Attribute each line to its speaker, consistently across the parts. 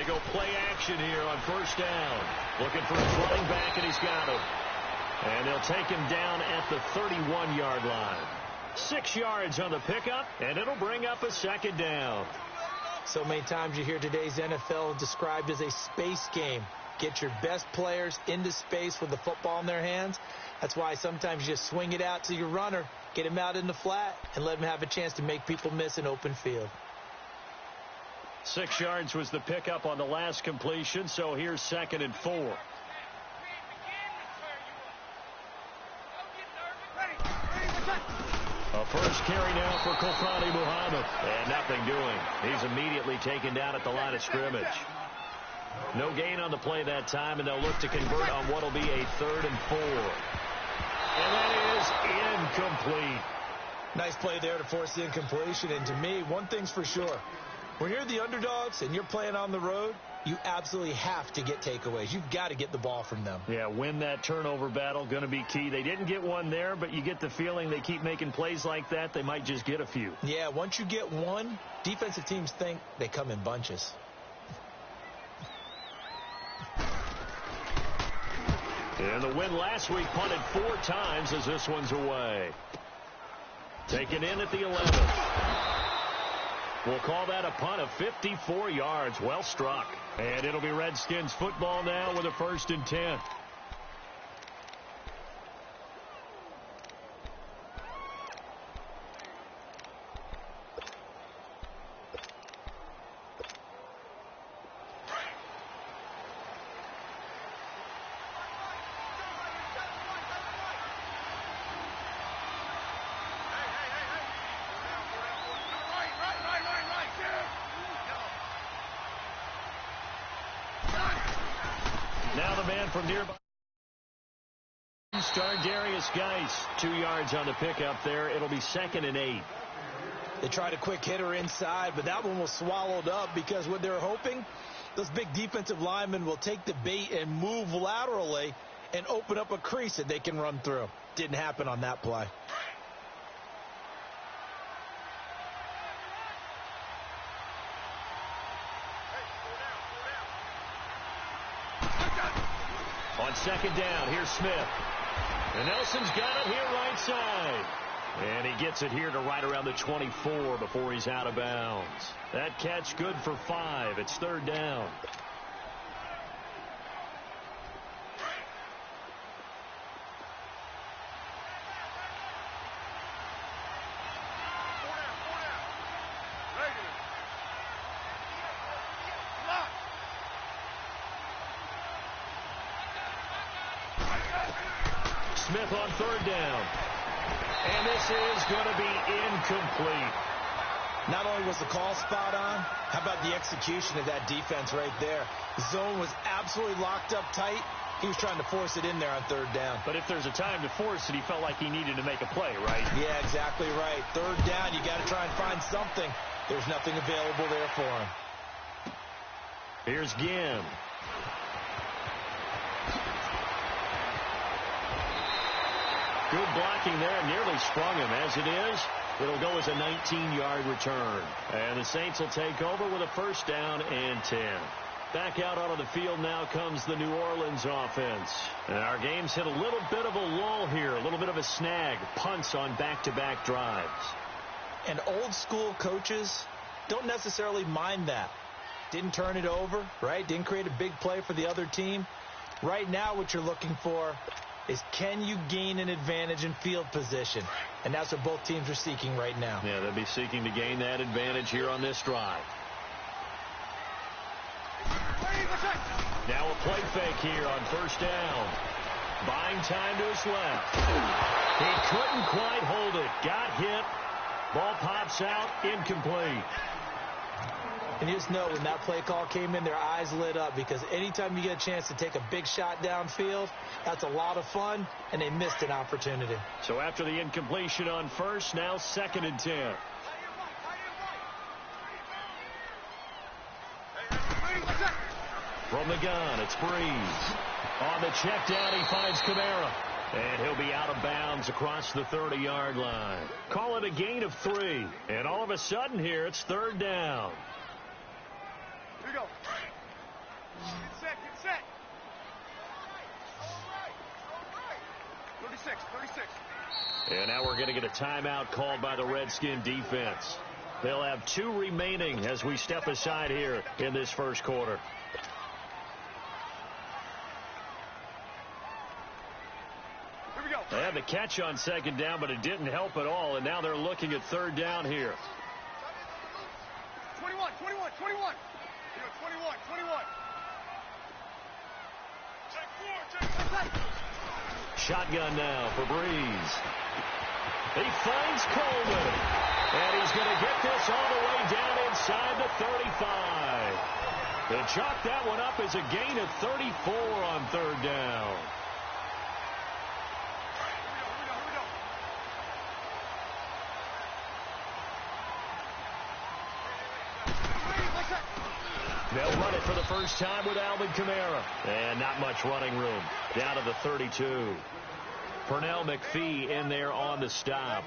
Speaker 1: go play action here on first down. Looking for his running back, and he's got him. And they'll take him down at the 31-yard line. 6 yards on the pickup, and it'll bring up a second down.
Speaker 2: So many times you hear today's NFL described as a space game. Get your best players into space with the football in their hands. That's why sometimes you just swing it out to your runner, get him out in the flat, and let him have a chance to make people miss an open field.
Speaker 1: 6 yards was the pickup on the last completion, so here's 2nd and 4. A first carry now for Kofani Muhammad. And nothing doing. He's immediately taken down at the line of scrimmage. No gain on the play that time, and they'll look to convert on what will be a 3rd and 4. And that is incomplete.
Speaker 2: Nice play there to force the incompletion. And to me, one thing's for sure. When you're the underdogs and you're playing on the road, you absolutely have to get takeaways. You've got to get the ball from them.
Speaker 1: Yeah, win that turnover battle, going to be key. They didn't get one there, but you get the feeling they keep making plays like that, they might just get a few.
Speaker 2: Yeah, once you get one, defensive teams think they come in bunches.
Speaker 1: And the win last week punted 4 times as this one's away. Taken in at the 11th. We'll call that a punt of 54 yards. Well struck. And it'll be Redskins football now with a 1st and 10. Now the man from nearby. Star Darius Geis, 2 yards on the pickup there. It'll be 2nd and 8.
Speaker 2: They tried a quick hitter inside, but that one was swallowed up because what they're hoping, those big defensive linemen will take the bait and move laterally and open up a crease that they can run through. Didn't happen on that play.
Speaker 1: On 2nd down, here's Smith. And Nelson's got it here right side. And he gets it here to right around the 24 before he's out of bounds. That catch good for 5. It's 3rd down. Smith on 3rd down. And this is going to be incomplete.
Speaker 2: Not only was the call spot on, how about the execution of that defense right there? The zone was absolutely locked up tight. He was trying to force it in there on 3rd down.
Speaker 1: But if there's a time to force it, he felt like he needed to make a play, right?
Speaker 2: Yeah, exactly right. 3rd down, you got to try and find something. There's nothing available there for him.
Speaker 1: Here's Ginn. Good blocking there, nearly sprung him. As it is, it'll go as a 19-yard return. And the Saints will take over with a 1st down and 10. Back out onto the field now comes the New Orleans offense. And our game's hit a little bit of a lull here, a little bit of a snag. Punts on back-to-back drives.
Speaker 2: And old-school coaches don't necessarily mind that. Didn't turn it over, right? Didn't create a big play for the other team. Right now what you're looking for is can you gain an advantage in field position? And that's what both teams are seeking right now.
Speaker 1: Yeah, they'll be seeking to gain that advantage here on this drive. Now a play fake here on 1st down. Buying time to his left. He couldn't quite hold it. Got hit. Ball pops out. Incomplete.
Speaker 2: And you just know when that play call came in, their eyes lit up because anytime you get a chance to take a big shot downfield, that's a lot of fun, and they missed an opportunity.
Speaker 1: So after the incompletion on 1st, now 2nd and 10. From the gun, it's Breeze. On the check down, he finds Kamara. And he'll be out of bounds across the 30-yard line. Call it a gain of 3. And all of a sudden here, it's 3rd down.
Speaker 3: Get set. All right. 36.
Speaker 1: And now we're going to get a timeout called by the Redskin defense. They'll have 2 remaining as we step aside here in this first quarter.
Speaker 3: Here we go.
Speaker 1: They had the catch on second down, but it didn't help at all, and now they're looking at third down here.
Speaker 3: 21. 21. Check 4.
Speaker 1: Shotgun now for Breeze. He finds Coleman, and he's going to get this all the way down inside the 35. They chalk that one up as a gain of 34 on third down. They'll run it for the first time with Alvin Kamara. And not much running room. Down to the 32. Pernell McPhee in there on the stop.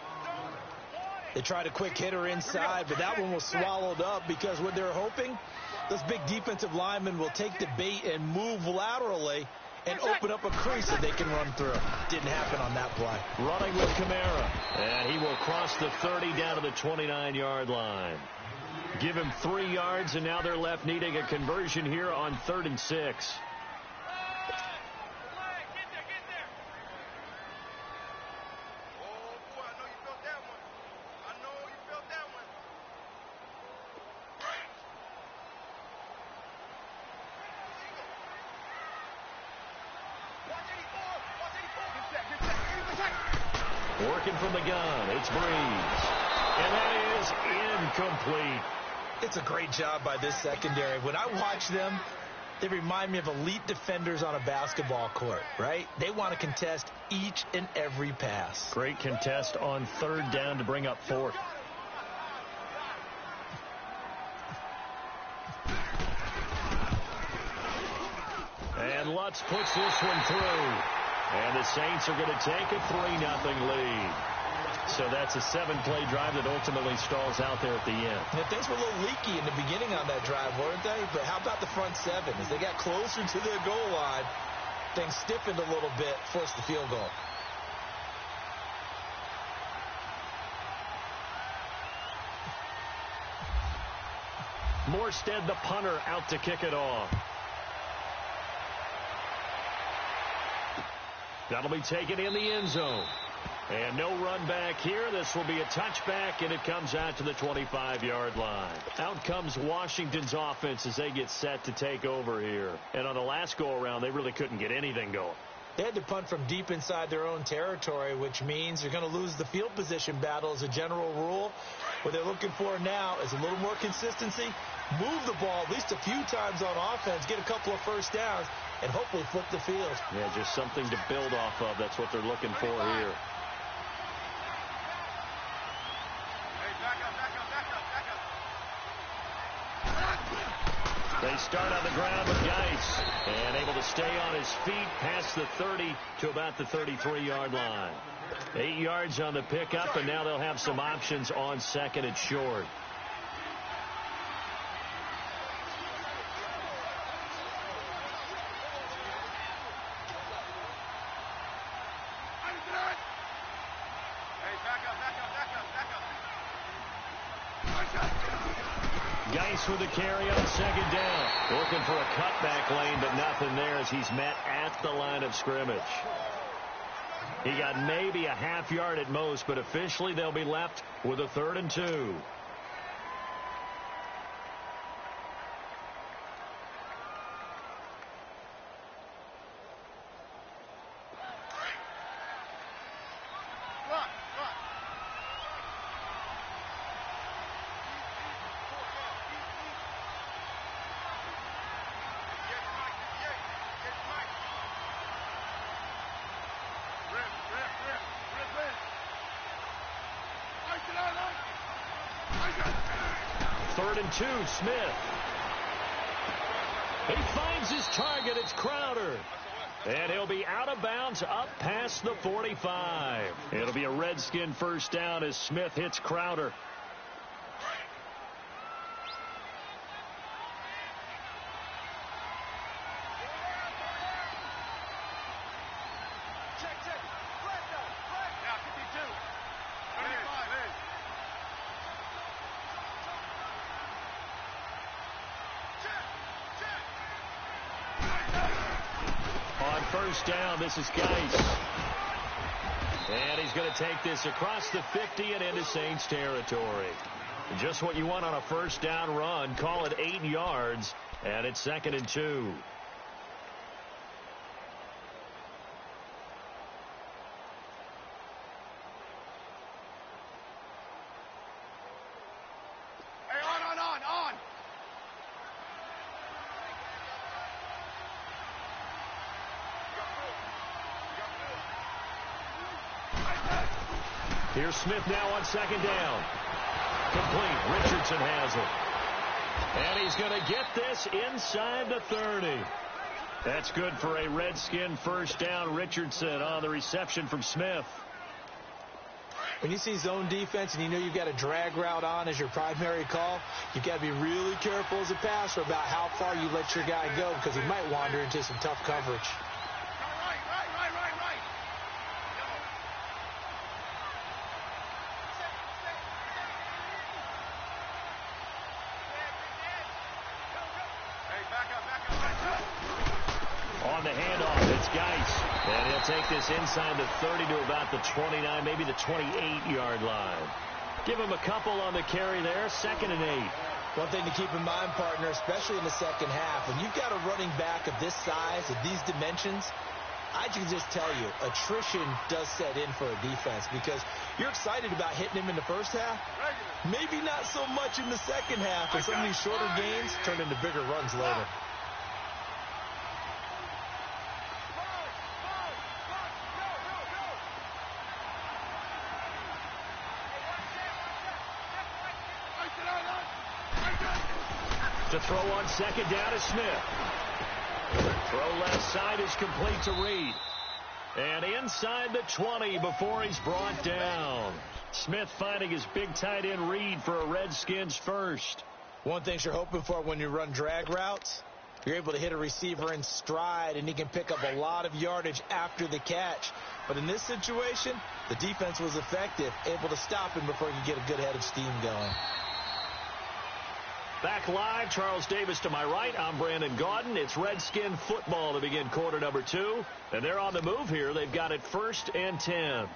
Speaker 2: They tried a quick hitter inside, but that one was swallowed up because what they're hoping, those big defensive linemen will take the bait and move laterally and open up a crease that they can run through. Didn't happen on that play.
Speaker 1: Running with Kamara. And he will cross the 30 down to the 29-yard line. Give him 3 yards, and now they're left needing a conversion here on 3rd and 6.
Speaker 3: Get there. Oh, boy, I know you felt that one. Watch 84.
Speaker 1: Working from the gun, it's Breeze. And that is incomplete.
Speaker 2: It's a great job by this secondary. When I watch them, they remind me of elite defenders on a basketball court, right? They want to contest each and every pass.
Speaker 1: Great contest on 3rd down to bring up 4th. And Lutz puts this one through. And the Saints are going to take a 3-0 lead. So that's a 7-play drive that ultimately stalls out there at the end.
Speaker 2: Yeah, things were a little leaky in the beginning on that drive, weren't they? But how about the front 7? As they got closer to the goal line, things stiffened a little bit, forced the field goal.
Speaker 1: Morstead, the punter, out to kick it off. That'll be taken in the end zone. And no run back here. This will be a touchback, and it comes out to the 25-yard line. Out comes Washington's offense as they get set to take over here. And on the last go-around, they really couldn't get anything going.
Speaker 2: They had to punt from deep inside their own territory, which means they're going to lose the field position battle as a general rule. What they're looking for now is a little more consistency, move the ball at least a few times on offense, get a couple of first downs, and hopefully flip the field.
Speaker 1: Yeah, just something to build off of. That's what they're looking for here. They start on the ground with Geis, and able to stay on his feet past the 30 to about the 33-yard line. 8 yards on the pickup, and now they'll have some options on 2nd and short. Geis with a carry on 2nd down. Looking for a cutback lane, but nothing there as he's met at the line of scrimmage. He got maybe a half yard at most, but officially they'll be left with a 3rd and 2. Third and 2, Smith. He finds his target. It's Crowder. And he'll be out of bounds up past the 45. It'll be a Redskin first down as Smith hits Crowder. first down. This is Geis. And he's going to take this across the 50 and into Saints territory. Just what you want on a first down run. Call it 8 yards, and it's 2nd and 2.
Speaker 3: On.
Speaker 1: Here's Smith now on 2nd down. Complete. Richardson has it. And he's going to get this inside the 30. That's good for a Redskin first down. Richardson on the reception from Smith.
Speaker 2: When you see zone defense and you know you've got a drag route on as your primary call, you've got to be really careful as a passer about how far you let your guy go because he might wander into some tough coverage.
Speaker 1: On the handoff, it's Geis. And he'll take this inside the 30 to about the 29, maybe the 28-yard line. Give him a couple on the carry there, 2nd and 8.
Speaker 2: One thing to keep in mind, partner, especially in the second half, when you've got a running back of this size, of these dimensions, I can just tell you, attrition does set in for a defense because you're excited about hitting him in the first half, maybe not so much in the second half, and some of these shorter gains turn into bigger runs later.
Speaker 1: To throw on 2nd down is Smith. Throw left side is complete to Reed. And inside the 20 before he's brought down. Smith finding his big tight end Reed for a Redskins first.
Speaker 2: One thing you're hoping for when you run drag routes, you're able to hit a receiver in stride and he can pick up a lot of yardage after the catch. But in this situation, the defense was effective, able to stop him before he could get a good head of steam going.
Speaker 1: Back live, Charles Davis to my right. I'm Brandon Gaudin. It's Redskin football to begin quarter number 2. And they're on the move here. They've got it 1st and 10.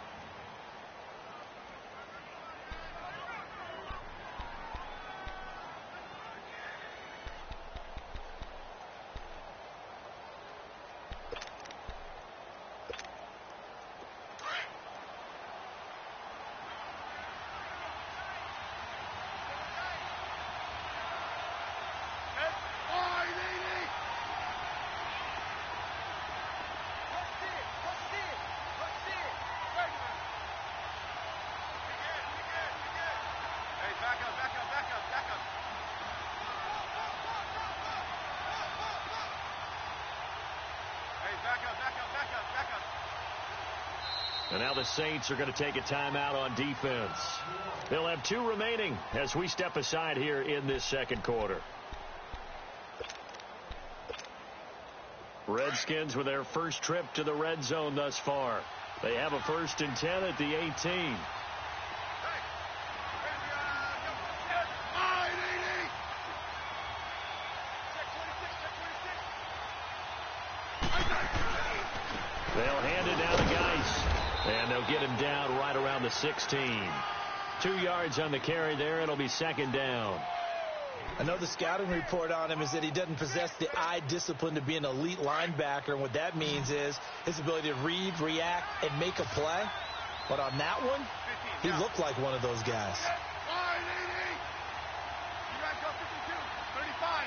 Speaker 1: And now the Saints are going to take a timeout on defense. They'll have 2 remaining as we step aside here in this second quarter. Redskins with their first trip to the red zone thus far. They have a 1st and 10 at the 18. They'll hand it down to Geis. And they'll get him down right around the 16. 2 yards on the carry there. It'll be 2nd down.
Speaker 2: I know the scouting report on him is that he doesn't possess the eye discipline to be an elite linebacker. And what that means is his ability to read, react, and make a play. But on that one, he looked like one of those guys.
Speaker 3: You guys go 52, 35.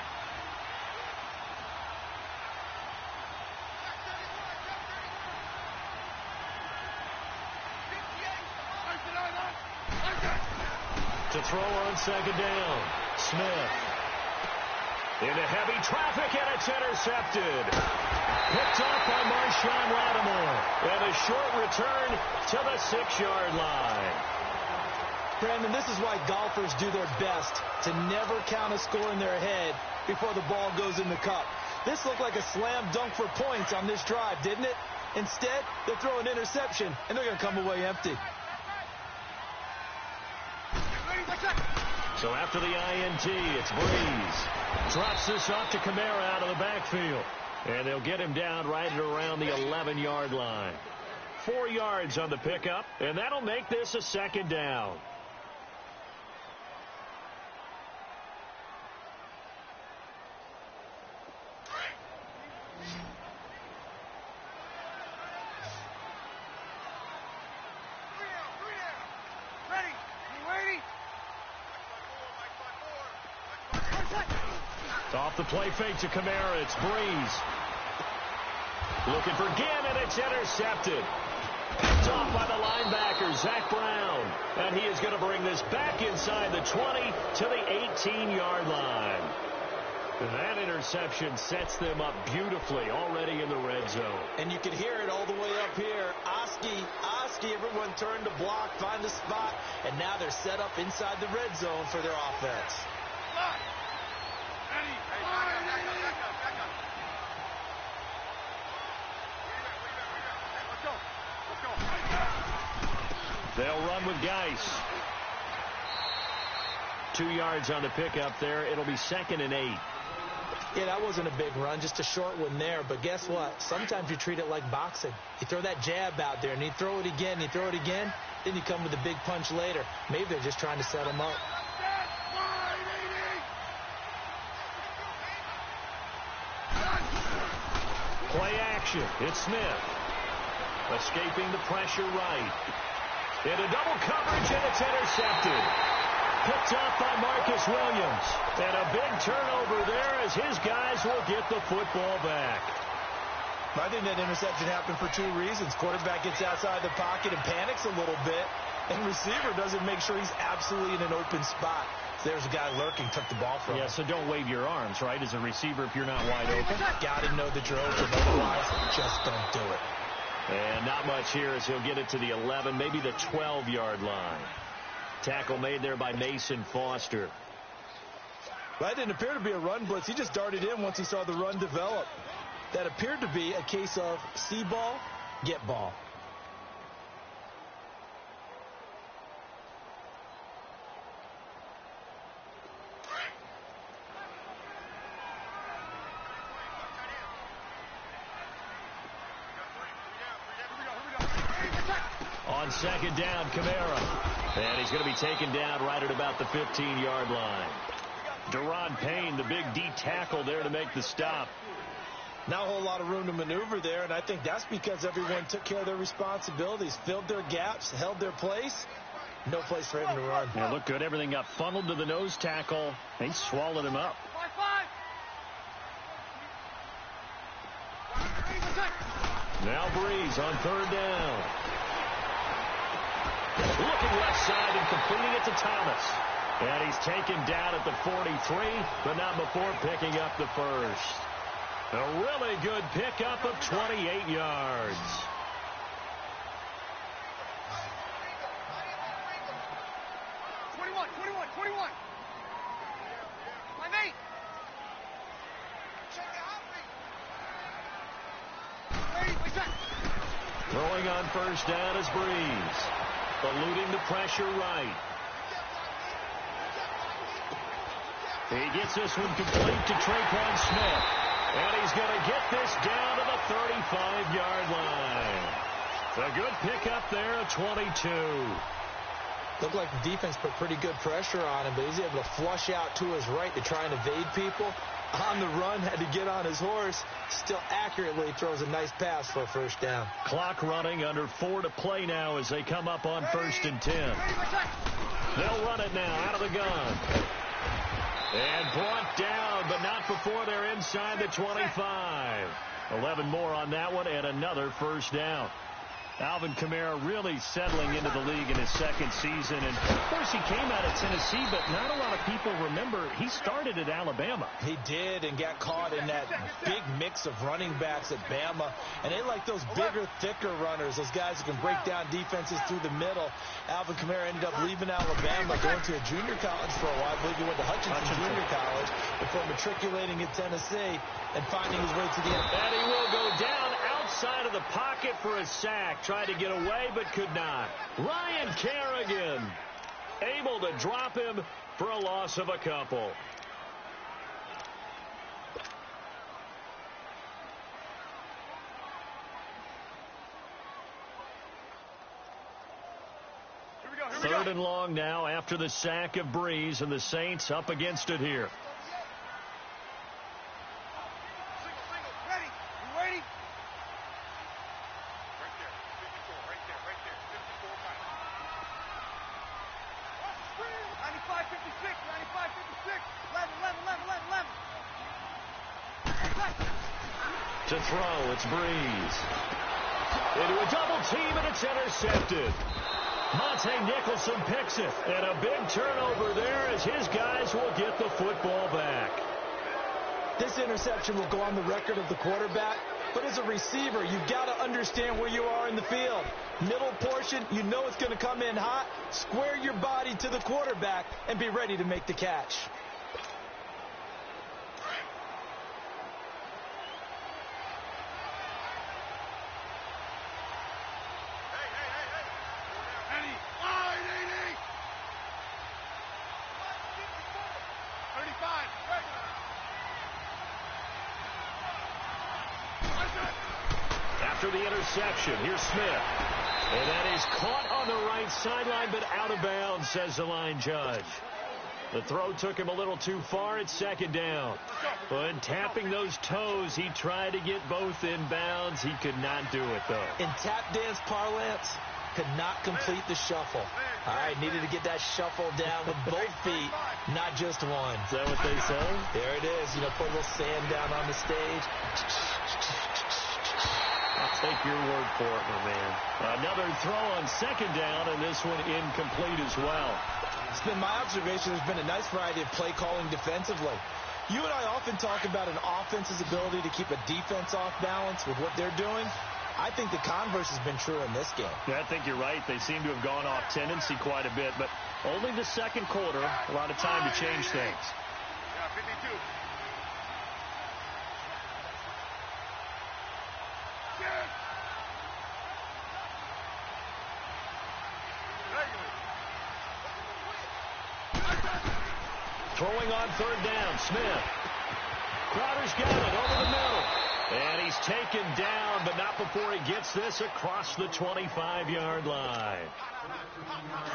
Speaker 1: To throw on 2nd down. Smith. Into heavy traffic, and it's intercepted. Picked off by Marshawn Lattimore. And a short return to the 6-yard line.
Speaker 2: Brandon, this is why golfers do their best to never count a score in their head before the ball goes in the cup. This looked like a slam dunk for points on this drive, didn't it? Instead, they throw an interception, and they're going to come away empty.
Speaker 1: So after the INT, it's Breeze. Drops this off to Kamara out of the backfield. And they'll get him down right at around the 11-yard line. 4 yards on the pickup, and that'll make this a second down. Off the play fake to Kamara. It's Breeze. Looking for Ginn, and it's intercepted. Picked off by the linebacker, Zach Brown. And he is going to bring this back inside the 20 to the 18-yard line. And that interception sets them up beautifully already in the red zone.
Speaker 2: And you can hear it all the way up here. Oski, everyone turned to block, find the spot, and now they're set up inside the red zone for their offense.
Speaker 1: They'll run with Geis. 2 yards on the pickup there. It'll be 2nd and 8.
Speaker 2: Yeah, that wasn't a big run, just a short one there. But guess what? Sometimes you treat it like boxing. You throw that jab out there, and you throw it again, then you come with a big punch later. Maybe they're just trying to set him up.
Speaker 1: Play action. It's Smith. Escaping the pressure right. Into double coverage, and it's intercepted. Picked up by Marcus Williams. And a big turnover there as his guys will get the football back.
Speaker 2: I think that interception happened for 2 reasons. Quarterback gets outside the pocket and panics a little bit. And receiver doesn't make sure he's absolutely in an open spot. There's a guy lurking, took the ball from him.
Speaker 1: Yeah, so don't wave your arms, right, as a receiver if you're not wide open.
Speaker 2: Got to know that you're open. Otherwise, just don't do it.
Speaker 1: And not much here as he'll get it to the 11, maybe the 12-yard line. Tackle made there by Mason Foster.
Speaker 2: That didn't appear to be a run blitz. He just darted in once he saw the run develop. That appeared to be a case of see ball, get ball.
Speaker 1: On 2nd down, Kamara. And he's going to be taken down right at about the 15-yard line. Deron Payne, the big D tackle there to make the stop.
Speaker 2: Not a whole lot of room to maneuver there, and I think that's because everyone took care of their responsibilities, filled their gaps, held their place. No place for him to run.
Speaker 1: Yeah, looked good. Everything got funneled to the nose tackle. They swallowed him up. Now Breeze on 3rd down. Looking left side and completing it to Thomas. And he's taken down at the 43, but not before picking up the first. A really good pickup of 28 yards. Throwing on 1st down is Breeze. Eluding the pressure right. He gets this one complete to Traquan Smith. And he's going to get this down to the 35-yard line. A good pickup there at 22.
Speaker 2: Looked like the defense put pretty good pressure on him, but he's able to flush out to his right to try and evade people. On the run, had to get on his horse. Still accurately throws a nice pass for a 1st down.
Speaker 1: Clock running, under 4 to play now as they come up on 1st and 10. They'll run it now out of the gun. And brought down, but not before they're inside the 25. 11 more on that one, and another 1st down. Alvin Kamara really settling into the league in his 2nd season. And, of course, he came out of Tennessee, but not a lot of people remember he started at Alabama.
Speaker 2: He did, and got caught in that big mix of running backs at Bama. And they like those bigger, thicker runners, those guys who can break down defenses through the middle. Alvin Kamara ended up leaving Alabama, going to a junior college for a while. I believe he went to Hutchinson Junior College before matriculating at Tennessee and finding his way to the NFL.
Speaker 1: And he will go down outside of the pocket for a sack. Tried to get away, but could not. Ryan Kerrigan able to drop him for a loss of a couple. Third and long now after the sack of Breeze, and the Saints up against it here.
Speaker 3: Single. Ready. You ready? Right there. 54. Right there. 54 miles. 95, 56. 95, 56. 11.
Speaker 1: To throw, it's Breeze. Into a double team, and it's intercepted. Monte Nicholson picks it, and a big turnover there as his guys will get the football back.
Speaker 2: This interception will go on the record of the quarterback, but as a receiver, you've got to understand where you are in the field. Middle portion, you know it's going to come in hot. Square your body to the quarterback and be ready to make the catch.
Speaker 1: After the interception, here's Smith. And that is caught on the right sideline, but out of bounds, says the line judge. The throw took him a little too far at second down. But tapping those toes, he tried to get both in bounds. He could not do it, though.
Speaker 2: In tap dance parlance, could not complete the shuffle. All right, needed to get that shuffle down with both feet, not just one.
Speaker 1: Is that what they say?
Speaker 2: There it is. You know, put a little sand down on the stage.
Speaker 1: I'll take your word for it, my man. Another throw on second down, and this one incomplete as well.
Speaker 2: It's been my observation there's been a nice variety of play calling defensively. You and I often talk about an offense's ability to keep a defense off balance with what they're doing. I think the converse has been true in this game.
Speaker 1: Yeah, I think you're right. They seem to have gone off tendency quite a bit, but only the second quarter, a lot of time to change things.
Speaker 3: Yeah, 52. 6.
Speaker 1: Throwing on third down, Smith. Crowder's got it over the middle. And he's taken down, but not before he gets this across the 25-yard line.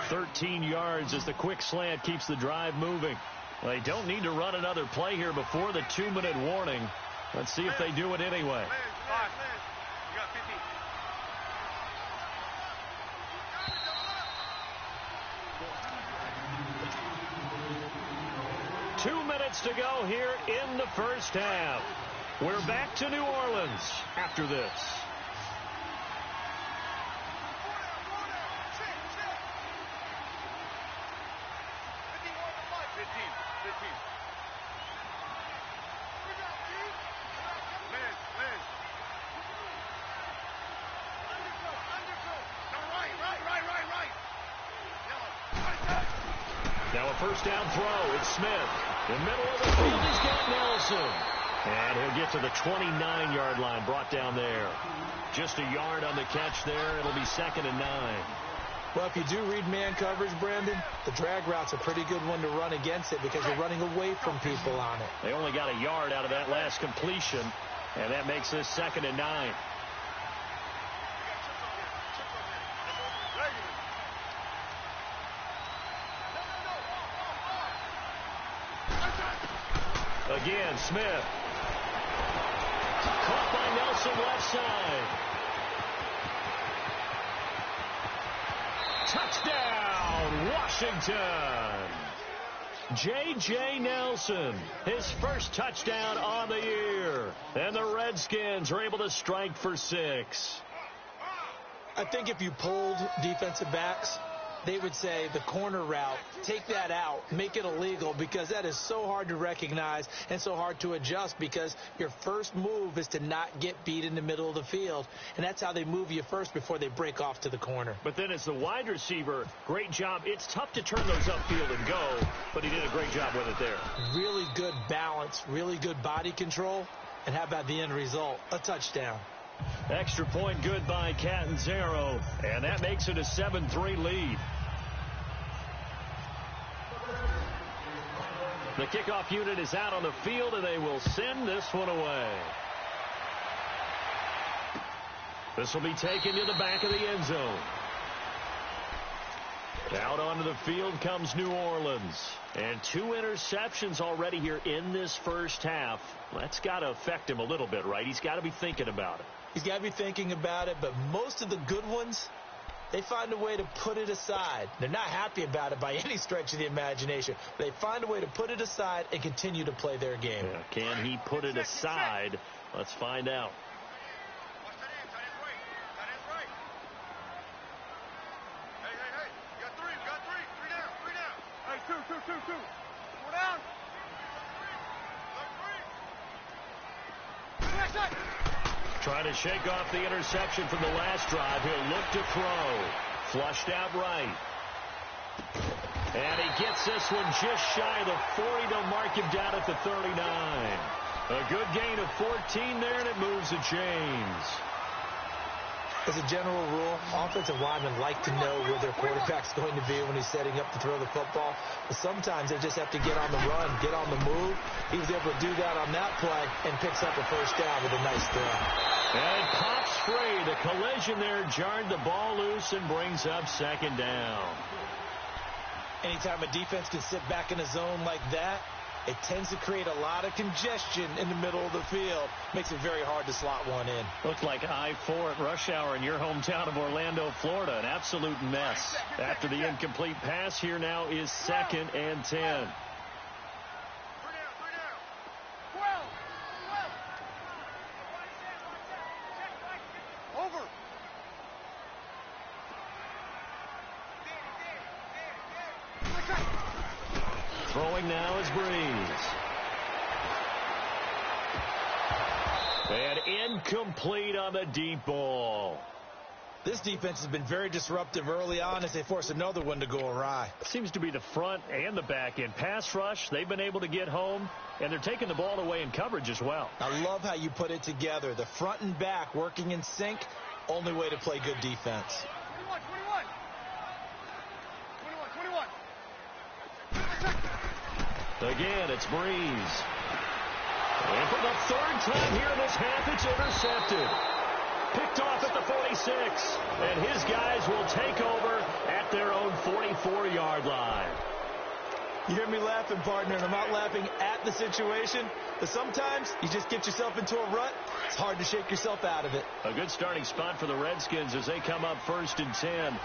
Speaker 1: 13 yards as the quick slant keeps the drive moving. Well, they don't need to run another play here before the 2-minute warning. Let's see if they do it anyway.
Speaker 3: You got 50.
Speaker 1: 2 minutes to go here in the first half. We're back to New Orleans after this.
Speaker 3: 15.
Speaker 1: Now a first down throw. It's Smith. In the middle of the field, he's got Nelson. And he'll get to the 29-yard line, brought down there. Just a yard on the catch there. It'll be 2nd and 9.
Speaker 2: Well, if you do read man coverage, Brandon, the drag route's a pretty good one to run against it because you're running away from people on it.
Speaker 1: They only got a yard out of that last completion, and that makes this 2nd and 9. Again, Smith. Caught by Nelson left side. Touchdown, Washington. J.J. Nelson, his first touchdown on the year. And the Redskins are able to strike for 6.
Speaker 2: I think if you polled defensive backs, they would say the corner route, take that out, make it illegal, because that is so hard to recognize and so hard to adjust because your first move is to not get beat in the middle of the field, and that's how they move you first before they break off to the corner.
Speaker 1: But then as the wide receiver, great job. It's tough to turn those upfield and go, but he did a great job with it there.
Speaker 2: Really good balance, really good body control, and how about the end result? A touchdown.
Speaker 1: Extra point good by Catanzaro, and that makes it a 7-3 lead. The kickoff unit is out on the field, and they will send this one away. This will be taken to the back of the end zone. Out onto the field comes New Orleans. And 2 interceptions already here in this first half. That's got to affect him a little bit, right? He's got to be thinking about it.
Speaker 2: He's got to be thinking about it, but most of the good ones, they find a way to put it aside. They're not happy about it by any stretch of the imagination. They find a way to put it aside and continue to play their game.
Speaker 1: Yeah, can he put it aside? Let's find out.
Speaker 3: Watch that in. Tight end's right. Tight end's right. Hey, hey, hey. You got 3. You got 3. 3 down. 3 down. Hey, 2. 4 down.
Speaker 1: Trying to shake off the interception from the last drive. He'll look to throw. Flushed out right. And he gets this one just shy of the 40. They'll mark him down at the 39. A good gain of 14 there, and it moves the chains.
Speaker 2: As a general rule, offensive linemen like to know where their quarterback's going to be when he's setting up to throw the football. But sometimes they just have to get on the run, get on the move. He was able to do that on that play and picks up a first down with a nice throw.
Speaker 1: And it pops free. The collision there jarred the ball loose and brings up second down.
Speaker 2: Anytime a defense can sit back in a zone like that, it tends to create a lot of congestion in the middle of the field. Makes it very hard to slot one in.
Speaker 1: Looked like I-4 at rush hour in your hometown of Orlando, Florida. An absolute mess. After the incomplete pass, here now is 2nd and 10.
Speaker 3: 3 down. 12. Over.
Speaker 1: Throwing now is Breeze. And incomplete on the deep ball.
Speaker 2: This defense has been very disruptive early on as they force another one to go awry.
Speaker 1: Seems to be the front and the back end. Pass rush, they've been able to get home, and they're taking the ball away in coverage as well.
Speaker 2: I love how you put it together. The front and back working in sync, only way to play good defense.
Speaker 3: 21.
Speaker 1: Again, it's Breeze. And for the 3rd time here in this half, it's intercepted. Picked off at the 46. And his guys will take over at their own 44-yard line.
Speaker 2: You hear me laughing, partner, and I'm not laughing at the situation, but sometimes you just get yourself into a rut. It's hard to shake yourself out of it.
Speaker 1: A good starting spot for the Redskins as they come up 1st and 10.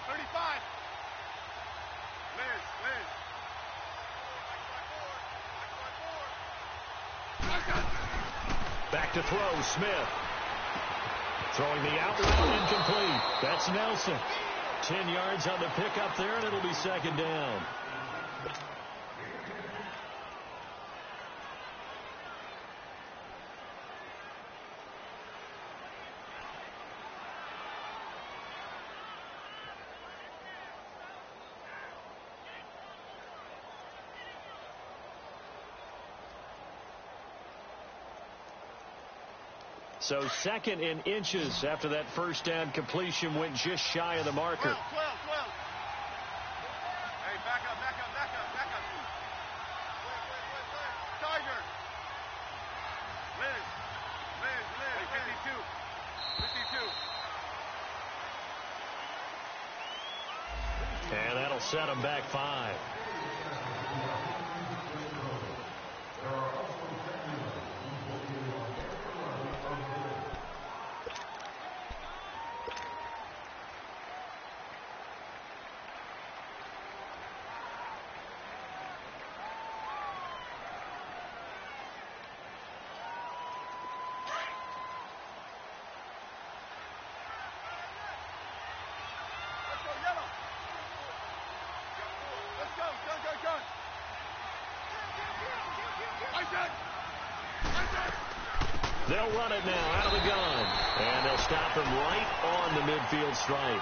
Speaker 3: 35. Liz.
Speaker 1: Back to throw, Smith. Throwing the out route, incomplete. That's Nelson. 10 yards on the pickup there, and it'll be 2nd down. So 2nd in inches after that first down completion went just shy of the marker.
Speaker 3: 12. Hey, back up. Tiger. Liz. Hey, 52.
Speaker 1: And that'll set him back 5. They'll run it now out of the gun. And they'll stop him right on the midfield stripe.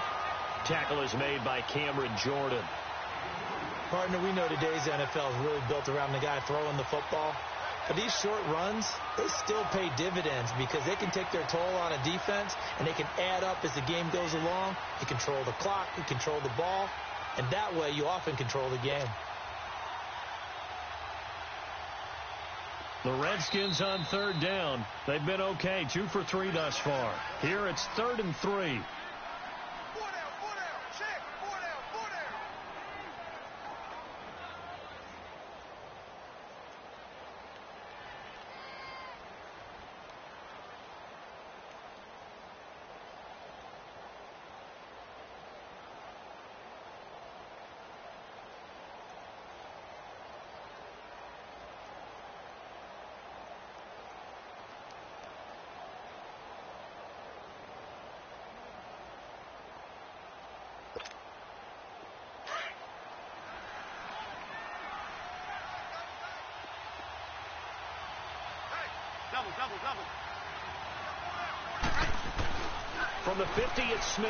Speaker 1: Tackle is made by Cameron Jordan.
Speaker 2: Partner, we know today's NFL is really built around the guy throwing the football. But these short runs, they still pay dividends because they can take their toll on a defense and they can add up as the game goes along. You control the clock, you control the ball, and that way you often control the game.
Speaker 1: The Redskins on third down. They've been okay, 2 for 3 thus far. Here it's 3rd and 3.
Speaker 3: Double.
Speaker 1: From the 50, it's Smith.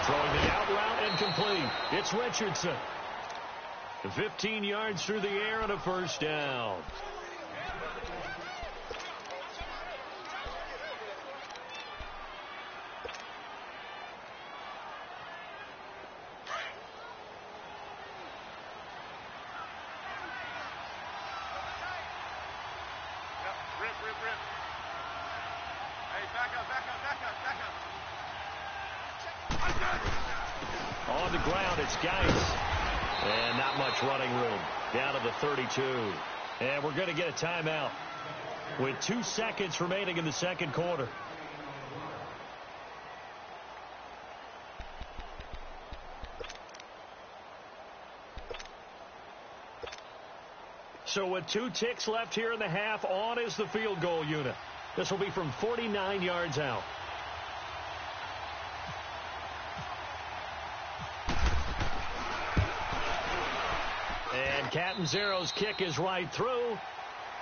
Speaker 1: Throwing the out route and complete. It's Richardson. 15 yards through the air and a first down.
Speaker 3: Rip. Hey, back up.
Speaker 1: On the ground, it's Geis. And not much running room. Down to the 32. And we're going to get a timeout with 2 seconds remaining in the second quarter. So with 2 ticks left here in the half, on is the field goal unit. This will be from 49 yards out. And Catanzaro's kick is right through.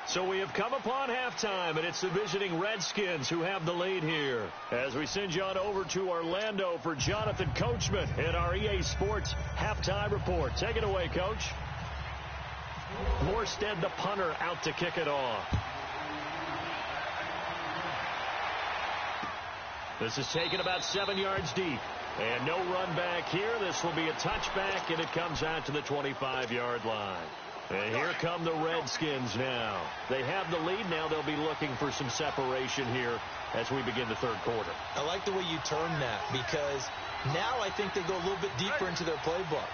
Speaker 1: So we have come upon halftime, and it's the visiting Redskins who have the lead here. As we send you on over to Orlando for Jonathan Coachman in our EA Sports halftime report. Take it away, Coach. Morstead, the punter, out to kick it off. This is taken about 7 yards deep. And no run back here. This will be a touchback, and it comes out to the 25-yard line. And here come the Redskins now. They have the lead. Now they'll be looking for some separation here as we begin the third quarter.
Speaker 2: I like the way you term that, because now I think they go a little bit deeper into their playbook.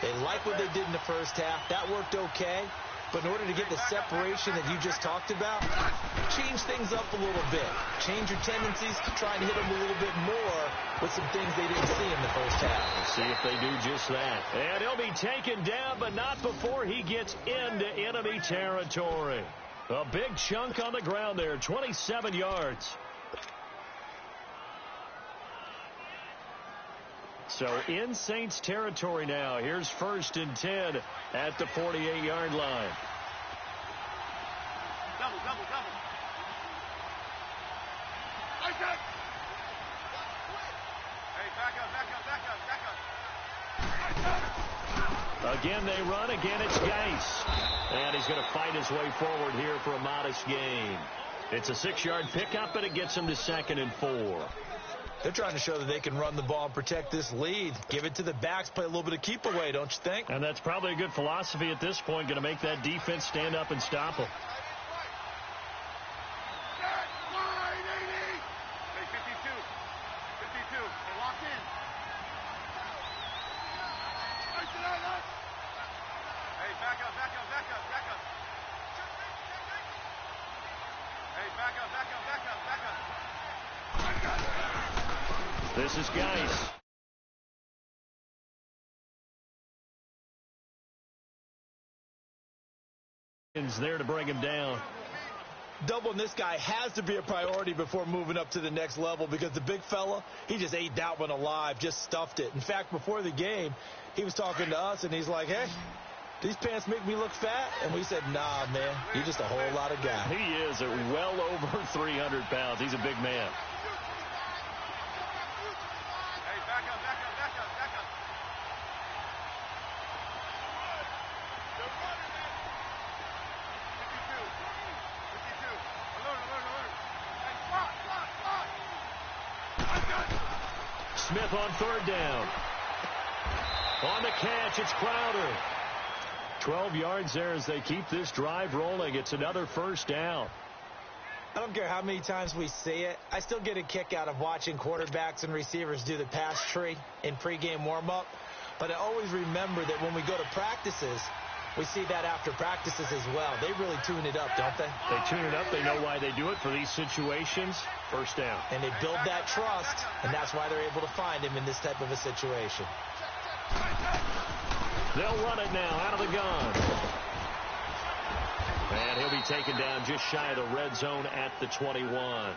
Speaker 2: They like what they did in the first half. That worked okay. But in order to get the separation that you just talked about, change things up a little bit. Change your tendencies to try and hit them a little bit more with some things they didn't see in the first half.
Speaker 1: Let's see if they do just that. And he'll be taken down, but not before he gets into enemy territory. A big chunk on the ground there, 27 yards. So in Saints territory now. Here's 1st and 10 at the 48-yard line.
Speaker 3: Double. Okay. Hey, back up.
Speaker 1: Again, they run. Again, it's Geis. And he's going to fight his way forward here for a modest gain. It's a 6-yard pickup, and it gets him to 2nd and 4.
Speaker 2: They're trying to show that they can run the ball and protect this lead. Give it to the backs, play a little bit of keep away, don't you think?
Speaker 1: And that's probably a good philosophy at this point, going to make that defense stand up and stop them.
Speaker 3: Hey, 52. Hey, lock in. Hey, back up. Hey, back up.
Speaker 1: This is Geis. There to bring him down.
Speaker 2: Doubling this guy has to be a priority before moving up to the next level, because the big fella, he just ate that one alive, just stuffed it. In fact, before the game, he was talking to us, and he's like, hey, these pants make me look fat? And we said, nah, man, you're just a whole lot of guy.
Speaker 1: He is at well over 300 pounds. He's a big man.
Speaker 3: Hey, back up. 52. Alert. Hey, block.
Speaker 1: Smith on 3rd down. On the catch, it's Crowder. 12 yards there as they keep this drive rolling. It's another first down.
Speaker 2: I don't care how many times we see it. I still get a kick out of watching quarterbacks and receivers do the pass tree in pregame warm-up. But I always remember that when we go to practices, we see that after practices as well. They really tune it up, don't they?
Speaker 1: They tune it up. They know why they do it for these situations. First down.
Speaker 2: And they build that trust, and that's why they're able to find him in this type of a situation.
Speaker 1: They'll run it now out of the gun. And he'll be taken down just shy of the red zone at the 21.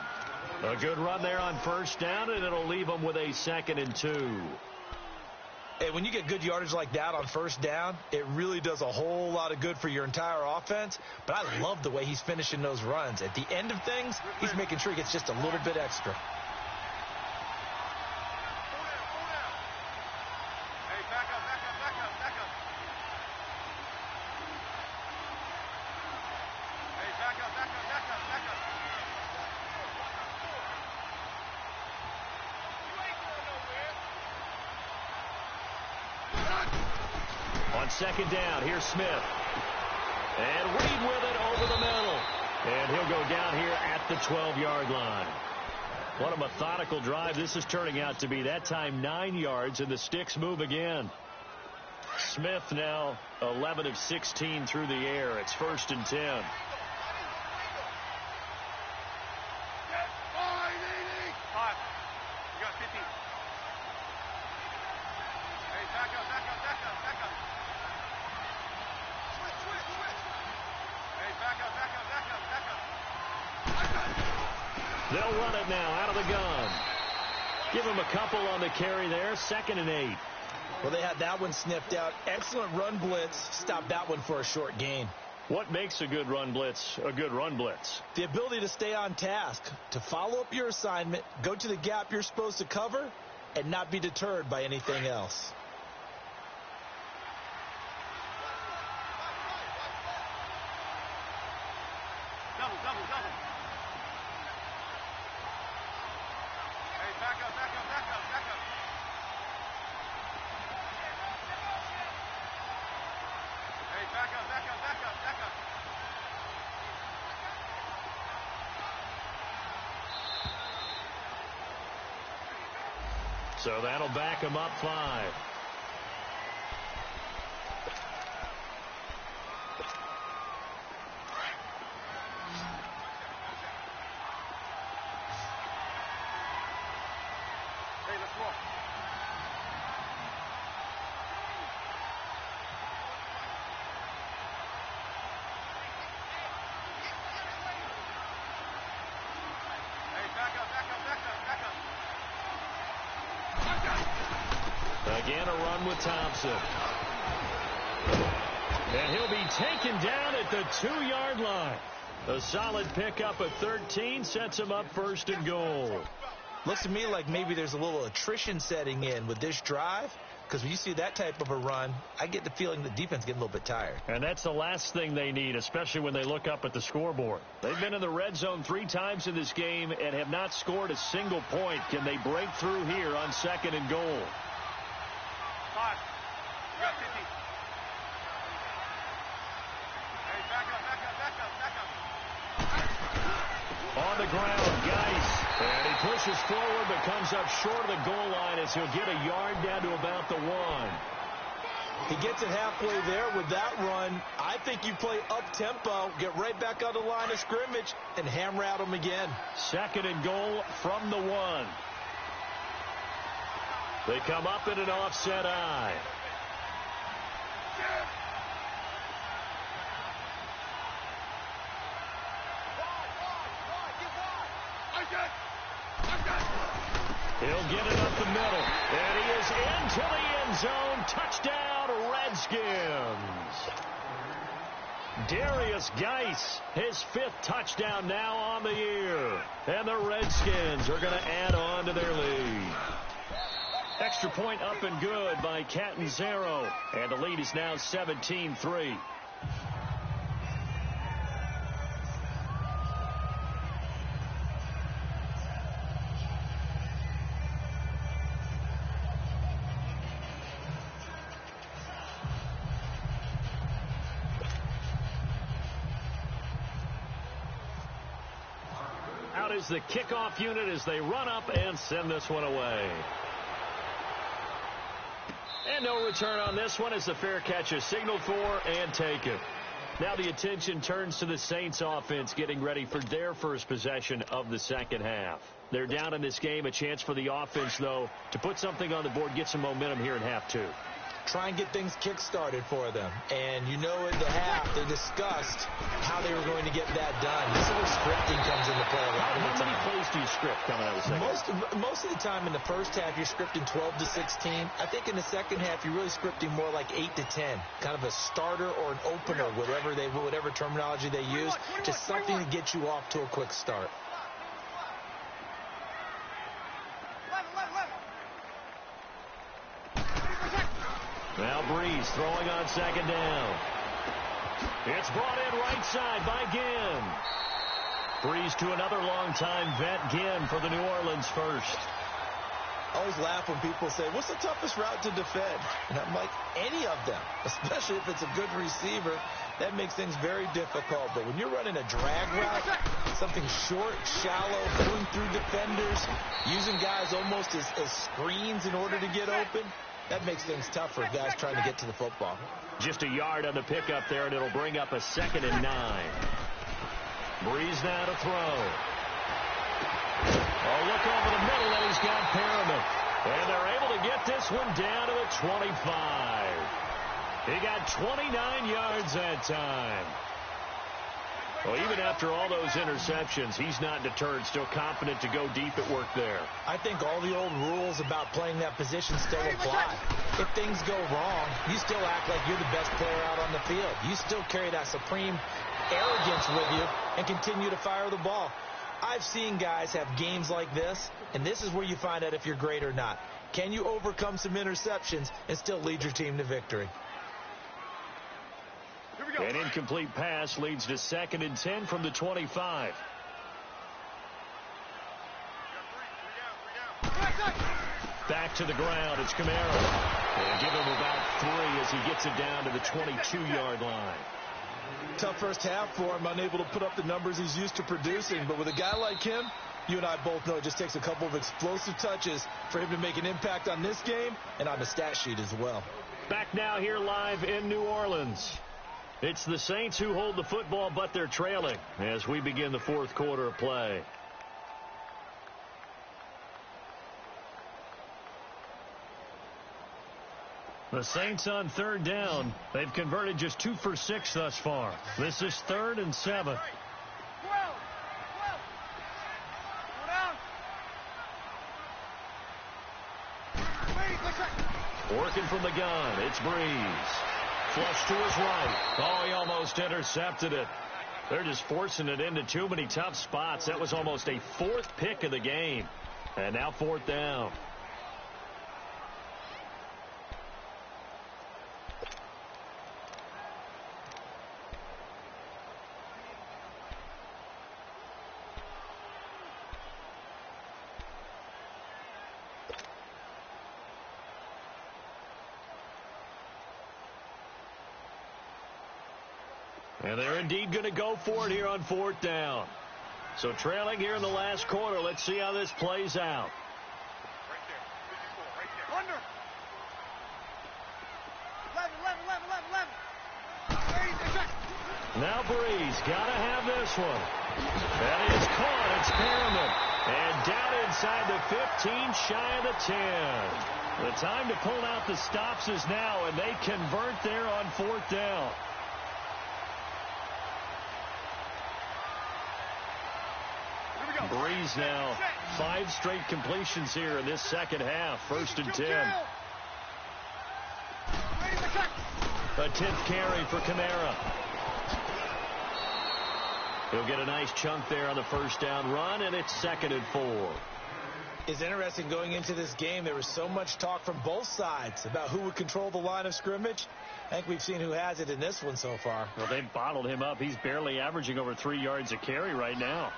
Speaker 1: A good run there on first down, and it'll leave them with a 2nd and 2.
Speaker 2: Hey, when you get good yardage like that on first down, it really does a whole lot of good for your entire offense. But I love the way he's finishing those runs. At the end of things, he's making sure he gets just a little bit extra.
Speaker 3: Hey, back up, back up, back up, back up. Hey, back up, back up, back up, back up. You ain't going nowhere.
Speaker 1: On second down, here's Smith. And Reed with it over the middle. And he'll go down here at the 12-yard line. What a methodical drive this is turning out to be. That time 9 yards, and the sticks move again. Smith now 11 of 16 through the air. It's 1st and 10. They'll run it now out of the gun. Give him a couple on the carry there. 2nd and 8.
Speaker 2: Well, they had that one sniffed out. Excellent run blitz. Stop that one for a short gain.
Speaker 1: What makes a good run blitz a good run blitz?
Speaker 2: The ability to stay on task, to follow up your assignment, go to the gap you're supposed to cover, and not be deterred by anything else.
Speaker 3: Double, double, double. Hey, back up, back up, back up, back up. Hey, back up, back up, back up, back up.
Speaker 1: So that'll back him up 5.
Speaker 3: Hey, let's walk. Hey, back up, back up, back up, back up.
Speaker 1: Again, a run with Thompson. And he'll be taken down at the 2-yard line. A solid pickup of 13 sets him up 1st and goal.
Speaker 2: Looks to me like maybe there's a little attrition setting in with this drive, because when you see that type of a run, I get the feeling the defense getting a little bit tired.
Speaker 1: And that's the last thing they need, especially when they look up at the scoreboard. They've been in the red zone 3 times in this game and have not scored a single point. Can they break through here on 2nd and goal?
Speaker 3: 5. You got 50. Hey, back up, back up, back up, back up.
Speaker 1: On the ground, Geis. And he pushes forward but comes up short of the goal line as he'll get a yard down to about the 1.
Speaker 2: He gets it halfway there with that run. I think you play up-tempo, get right back on the line of scrimmage, and hammer at him again.
Speaker 1: 2nd and goal from the 1. They come up in an offset eye. He'll get it up the middle. And he is into the end zone. Touchdown, Redskins. Darius Geis, his 5th touchdown now on the year. And the Redskins are going to add on to their lead. Extra point up and good by Catanzaro. And the lead is now 17-3. is the kickoff unit as they run up and send this one away. And no return on this one as the fair catch is signaled for and taken. Now the attention turns to the Saints offense getting ready for their first possession of the second half. They're down in this game. A chance for the offense, though, to put something on the board, get some momentum here in half two.
Speaker 2: Try and get things kick-started for them. And you know in the half, they discussed how they were going to get that done. This is where scripting comes into play a lot of the time.
Speaker 1: How many plays do you script coming out of the second?
Speaker 2: Most of the time in the first half, you're scripting 12 to 16. I think in the second half, you're really scripting more like 8 to 10. Kind of a starter or an opener, whatever terminology they use. Just something to get you off to a quick start.
Speaker 1: Now Breeze throwing on second down. It's brought in right side by Ginn. Breeze to another long-time vet, Ginn, for the New Orleans first.
Speaker 2: I always laugh when people say, what's the toughest route to defend? And I'm like, any of them, especially if it's a good receiver. That makes things very difficult. But when you're running a drag route, something short, shallow, going through defenders, using guys almost as screens in order to get open, that makes things tough for guys trying to get to the football.
Speaker 1: Just a yard on the pickup there, and it'll bring up a 2nd and 9. Breeze now to throw. Oh, look over the middle, and he's got Perriman. And they're able to get this one down to the 25. He got 29 yards that time. Well, even after all those interceptions, he's not deterred, still confident to go deep at work there.
Speaker 2: I think all the old rules about playing that position still apply. If things go wrong, you still act like you're the best player out on the field. You still carry that supreme arrogance with you and continue to fire the ball. I've seen guys have games like this, and this is where you find out if you're great or not. Can you overcome some interceptions and still lead your team to victory?
Speaker 1: An incomplete pass leads to 2nd and 10 from the 25. Back to the ground. It's Camaro. And give him about 3 as he gets it down to the 22-yard line.
Speaker 2: Tough first half for him, unable to put up the numbers he's used to producing. But with a guy like him, you and I both know it just takes a couple of explosive touches for him to make an impact on this game and on the stat sheet as well.
Speaker 1: Back now here live in New Orleans. It's the Saints who hold the football, but they're trailing as we begin the fourth quarter of play. The Saints on 3rd down. They've converted just 2 for 6 thus far. This is 3rd and 7. Working from the gun, it's Breeze. Flush to his right. Oh, he almost intercepted it. They're just forcing it into too many tough spots. That was almost a 4th pick of the game. And now 4th down. And they're indeed going to go for it here on 4th down. So trailing here in the last quarter. Let's see how this plays out.
Speaker 3: Right there. 54, right there. Under. 11.
Speaker 1: Now Breeze got to have this one. That is caught. It's Perriman. And down inside the 15, shy of the 10. The time to pull out the stops is now, and they convert there on 4th down. Breeze now 5 straight completions here in this second half. 1st and 10. A 10th carry for Camara. He'll get a nice chunk there on the 1st down run, and it's 2nd and 4.
Speaker 2: It's interesting going into this game. There was so much talk from both sides about who would control the line of scrimmage. I think we've seen who has it in this one so far.
Speaker 1: Well, they've bottled him up. He's barely averaging over 3 yards a carry right now.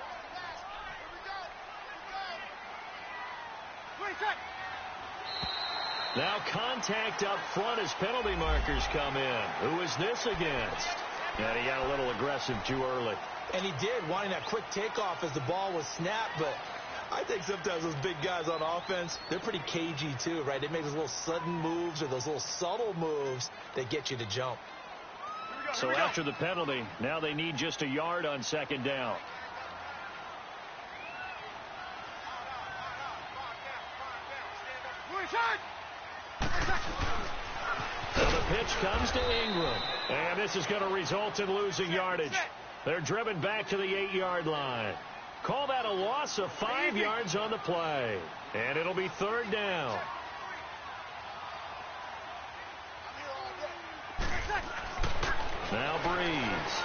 Speaker 1: Now contact up front as penalty markers come in. Who is this against? And he got a little aggressive too early.
Speaker 2: And he did, wanting that quick takeoff as the ball was snapped, but I think sometimes those big guys on offense, they're pretty cagey too, right? They make those little sudden moves or those little subtle moves that get you to jump.
Speaker 1: So after the penalty, now they need just a yard on second down. So the pitch comes to Ingram, and this is going to result in losing yardage. They're driven back to the 8-yard line. Call that a loss of 5 yards on the play. And it'll be third down. Now Breeze.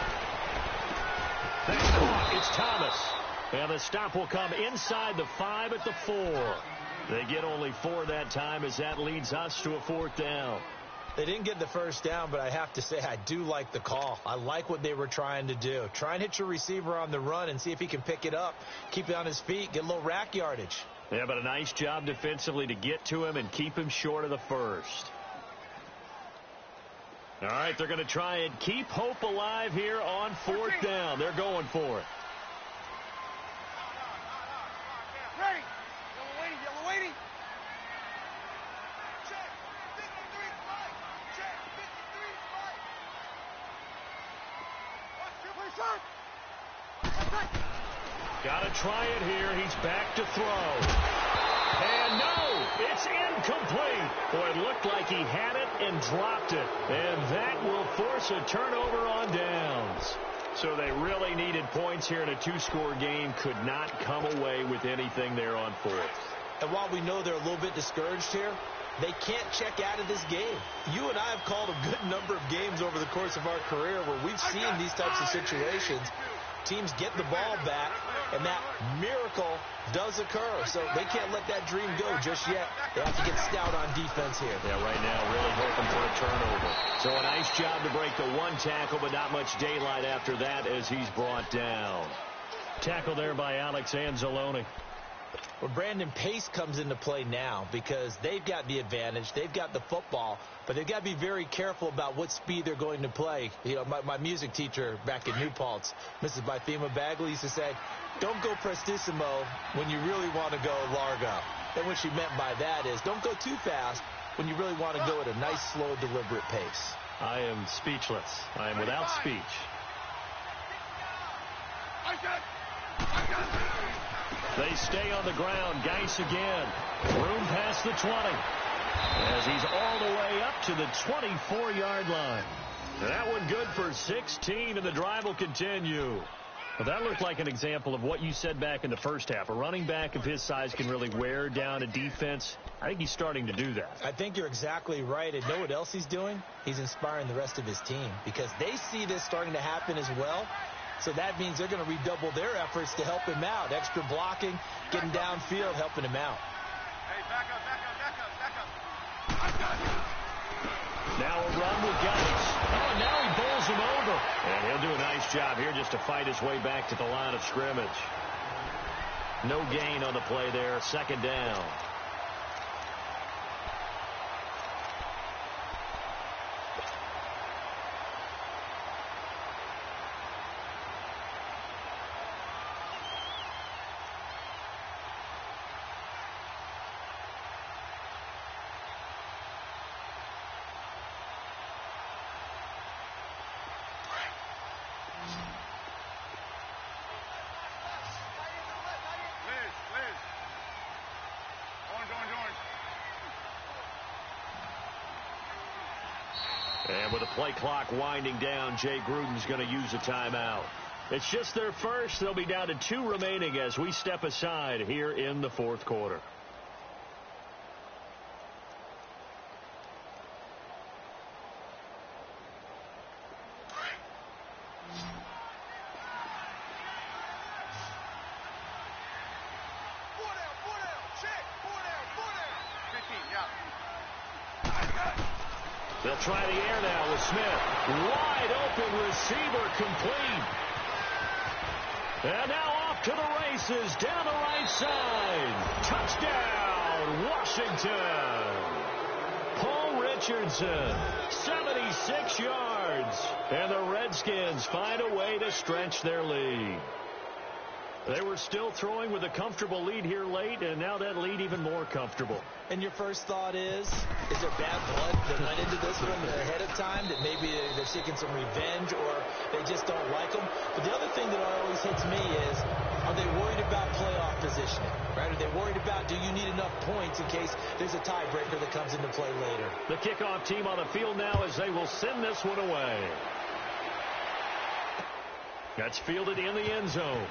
Speaker 1: That's caught. It's Thomas. And the stop will come inside the 5 at the 4. They get only 4 that time as that leads us to a fourth down.
Speaker 2: They didn't get the first down, but I have to say I do like the call. I like what they were trying to do. Try and hit your receiver on the run and see if he can pick it up, keep it on his feet, get a little rack yardage.
Speaker 1: Yeah, but a nice job defensively to get to him and keep him short of the first. All right, they're going to try and keep hope alive here on fourth down. They're going for it.
Speaker 3: Ready. Yellow waiting, yellow waiting. Check. 53 flight. Check. 53 flight. Watch your
Speaker 1: Got to try it here. He's back to throw. And no, it's incomplete. Boy, it looked like he had it and dropped it. And that will force a turnover on downs. So they really needed points here in a 2-score game. Could not come away with anything there on fourth.
Speaker 2: And while we know they're a little bit discouraged here, they can't check out of this game. You and I have called a good number of games over the course of our career where we've seen these types of situations. Teams get the ball back, and that miracle does occur. So they can't let that dream go just yet. They have to get stout on defense here.
Speaker 1: Yeah, right now really hoping for a turnover. So a nice job to break the one tackle, but not much daylight after that as he's brought down. Tackle there by Alex Anzalone.
Speaker 2: Well, Brandon, pace comes into play now because they've got the advantage. They've got the football, but they've got to be very careful about what speed they're going to play. You know, my music teacher back in New Paltz, Mrs. Bythema Bagley, used to say, don't go prestissimo when you really want to go largo. And what she meant by that is don't go too fast when you really want to go at a nice, slow, deliberate pace.
Speaker 1: I am speechless. I am without speech. They stay on the ground. Geis again. Room past the 20. As he's all the way up to the 24-yard line. That one good for 16, and the drive will continue. Well, that looked like an example of what you said back in the first half. A running back of his size can really wear down a defense. I think he's starting to do that.
Speaker 2: I think you're exactly right. And know what else he's doing? He's inspiring the rest of his team because they see this starting to happen as well. So that means they're going to redouble their efforts to help him out. Extra blocking, getting downfield, helping him out.
Speaker 3: Hey, back up, back up, back up, back up. I got you.
Speaker 1: Now a run with Geis. Oh, and now he bowls him over. And he'll do a nice job here just to fight his way back to the line of scrimmage. No gain on the play there. Second down. And with the play clock winding down, Jay Gruden's going to use a timeout. It's just their first. They'll be down to 2 remaining as we step aside here in the fourth quarter. They'll try the air now with Smith. Wide open receiver complete. And now off to the races down the right side. Touchdown, Washington. Paul Richardson, 76 yards. And the Redskins find a way to stretch their lead. They were still throwing with a comfortable lead here late, and now that lead even more comfortable.
Speaker 2: And your first thought is there bad blood that went into this one ahead of time, that maybe they're seeking some revenge or they just don't like them? But the other thing that always hits me is, are they worried about playoff positioning? Right? Are they worried about, do you need enough points in case there's a tiebreaker that comes into play later?
Speaker 1: The kickoff team on the field now as they will send this one away. That's fielded in the end zone.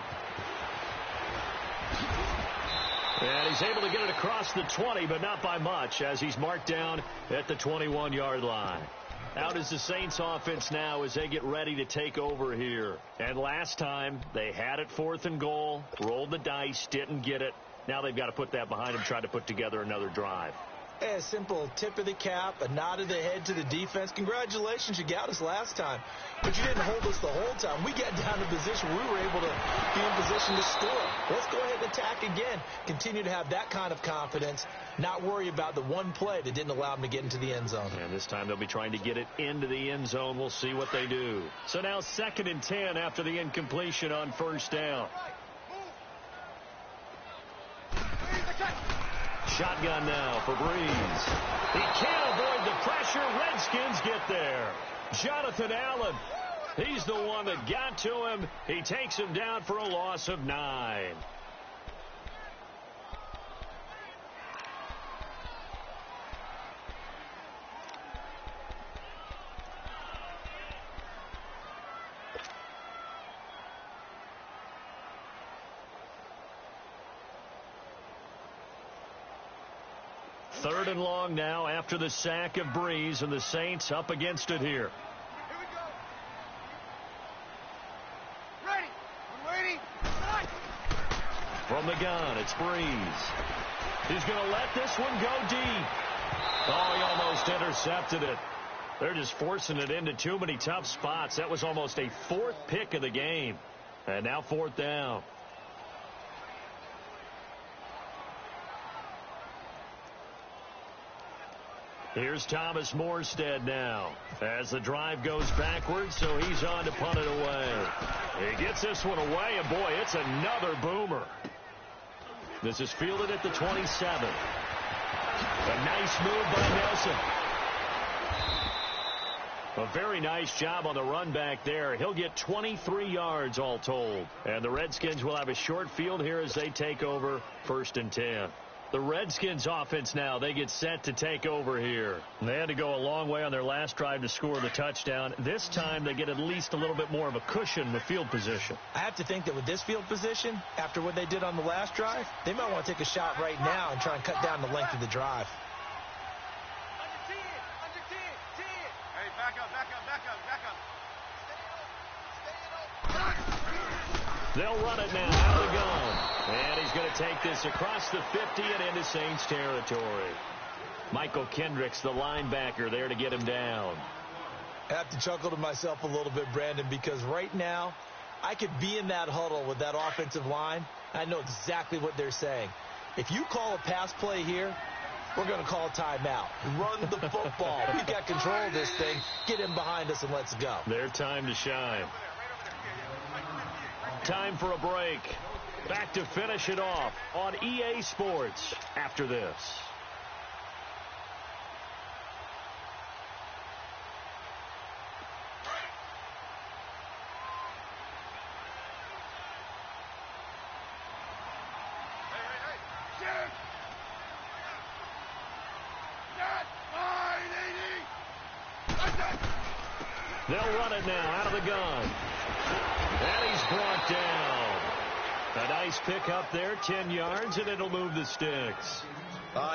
Speaker 1: And he's able to get it across the 20, but not by much, as he's marked down at the 21-yard line. Out is the Saints offense now as they get ready to take over here. And last time, they had it 4th and goal, rolled the dice, didn't get it. Now they've got to put that behind them, try to put together another drive.
Speaker 2: A simple tip of the cap, a nod of the head to the defense. Congratulations, you got us last time. But you didn't hold us the whole time. We got down to position where we were able to be in position to score. Let's go ahead and attack again. Continue to have that kind of confidence, not worry about the one play that didn't allow them to get into the end zone.
Speaker 1: And this time they'll be trying to get it into the end zone. We'll see what they do. So now 2nd and 10 after the incompletion on 1st down. Shotgun now for Breeze. He can't avoid the pressure. Redskins get there. Jonathan Allen, he's the one that got to him. He takes him down for a loss of 9. Third and long now after the sack of Breeze, and the Saints up against it here.
Speaker 3: Here we go. Ready. I'm ready.
Speaker 1: From the gun, it's Breeze. He's going to let this one go deep. Oh, he almost intercepted it. They're just forcing it into too many tough spots. That was almost a 4th pick of the game. And now 4th down. Here's Thomas Morstead now as the drive goes backwards, so he's on to punt it away. He gets this one away, and boy, it's another boomer. This is fielded at the 27. A nice move by Nelson. A very nice job on the run back there. He'll get 23 yards all told. And the Redskins will have a short field here as they take over 1st and 10. The Redskins offense now, they get set to take over here. They had to go a long way on their last drive to score the touchdown. This time they get at least a little bit more of a cushion with field position.
Speaker 2: I have to think that with this field position, after what they did on the last drive, they might want to take a shot right now and try and cut down the length of the drive.
Speaker 3: Under 10. Hey, back up.
Speaker 1: They'll run it now out of the gun. And he's going to take this across the 50 and into Saints territory. Michael Kendricks, the linebacker, there to get him down.
Speaker 2: I have to chuckle to myself a little bit, Brandon, because right now I could be in that huddle with that offensive line. I know exactly what they're saying. If you call a pass play here, we're going to call a timeout. Run the football. We've got control of this thing. Get him behind us and let's go.
Speaker 1: Their time to shine. Time for a break. Back to finish it off on EA Sports after this. They'll run it now out of the gun. And he's brought down. A nice pick up there, 10 yards, and it'll move the sticks.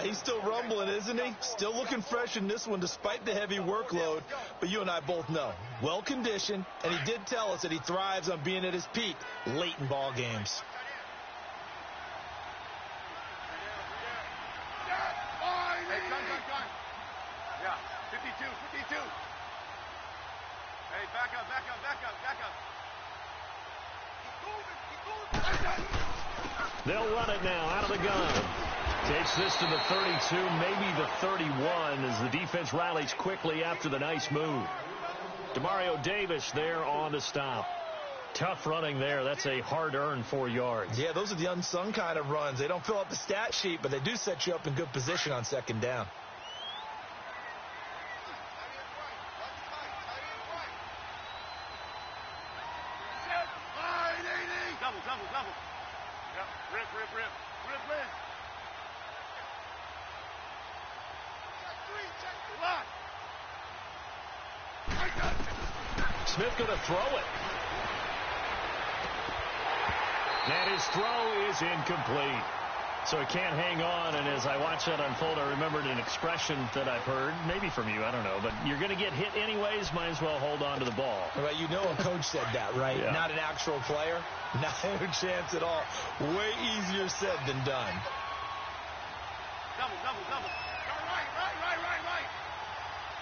Speaker 2: He's still rumbling, isn't he? Still looking fresh in this one despite the heavy workload. But you and I both know, well-conditioned, and he did tell us that he thrives on being at his peak late in ball games.
Speaker 3: Hey, gun. Yeah, 52. Hey, back up. Keep moving.
Speaker 1: They'll run it now out of the gun. Takes this to the 32, maybe the 31, as the defense rallies quickly after the nice move. Demario Davis there on the stop. Tough running there. That's a hard-earned 4 yards.
Speaker 2: Yeah, those are the unsung kind of runs. They don't fill up the stat sheet, but they do set you up in good position on second down.
Speaker 3: Double. Yep, rip. Rip, Liz.
Speaker 1: Smith going to throw it. And his throw is incomplete. So he can't hang on, and as I watch that unfold, I remembered an expression that I've heard, maybe from you, I don't know, but you're going to get hit anyways, might as well hold on to the ball.
Speaker 2: Well, you know a coach said that, right?
Speaker 1: Yeah.
Speaker 2: Not an actual player. Not a chance at all. Way easier said than done.
Speaker 3: Double. Right.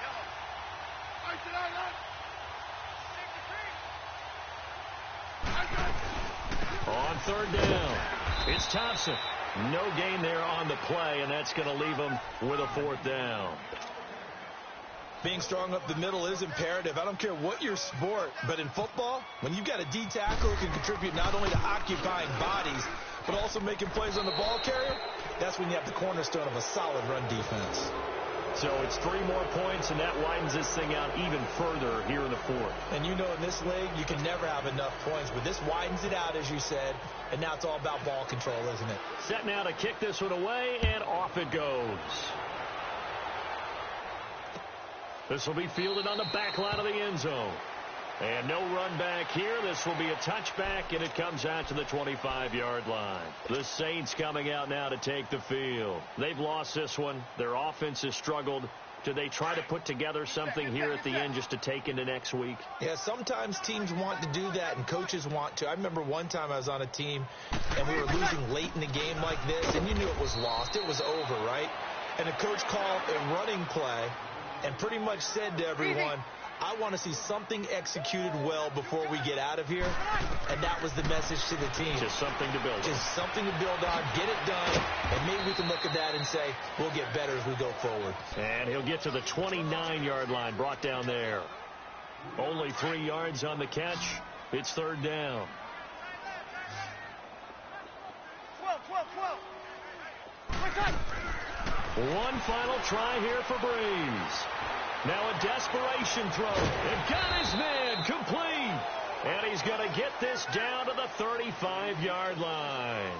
Speaker 3: Yellow.
Speaker 1: On third down, it's Thompson. No gain there on the play, and that's going to leave him with a 4th down.
Speaker 2: Being strong up the middle is imperative. I don't care what your sport, but in football, when you've got a D tackle who can contribute not only to occupying bodies, but also making plays on the ball carrier, that's when you have the cornerstone of a solid run defense.
Speaker 1: So it's 3 more points, and that widens this thing out even further here in the 4th.
Speaker 2: And you know in this league, you can never have enough points, but this widens it out, as you said, and now it's all about ball control, isn't it?
Speaker 1: Set now to kick this one away, and off it goes. This will be fielded on the back line of the end zone. And no run back here. This will be a touchback, and it comes out to the 25-yard line. The Saints coming out now to take the field. They've lost this one. Their offense has struggled. Do they try to put together something here at the end just to take into next week?
Speaker 2: Yeah, sometimes teams want to do that, and coaches want to. I remember one time I was on a team, and we were losing late in the game like this, and you knew it was lost. It was over, right? And the coach called a running play and pretty much said to everyone, I want to see something executed well before we get out of here. And that was the message to the team.
Speaker 1: Just something to build on.
Speaker 2: Just something to build on, get it done, and maybe we can look at that and say, we'll get better as we go forward.
Speaker 1: And he'll get to the 29-yard line, brought down there. Only 3 yards on the catch. It's third down.
Speaker 3: 12.
Speaker 1: One final try here for Breeze. Now a desperation throw. And got his man complete. And he's going to get this down to the 35-yard line.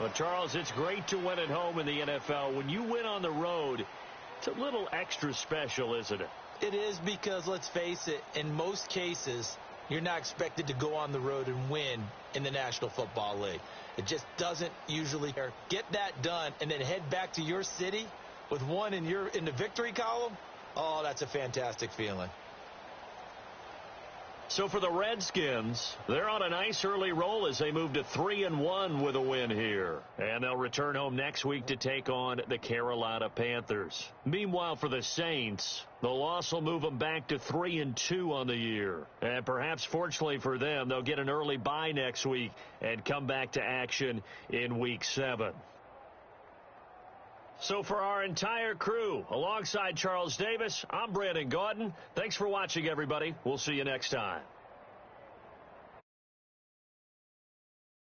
Speaker 1: Well, Charles, it's great to win at home in the NFL. When you win on the road, it's a little extra special, isn't it?
Speaker 2: It is, because, let's face it, in most cases, you're not expected to go on the road and win in the National Football League. It just doesn't usually get that done and then head back to your city with one in the victory column. Oh, that's a fantastic feeling.
Speaker 1: So for the Redskins, they're on a nice early roll as they move to 3-1 with a win here. And they'll return home next week to take on the Carolina Panthers. Meanwhile, for the Saints, the loss will move them back to 3-2 on the year. And perhaps fortunately for them, they'll get an early bye next week and come back to action in Week 7. So for our entire crew, alongside Charles Davis, I'm Brandon Gaudin. Thanks for watching, everybody. We'll see you next time.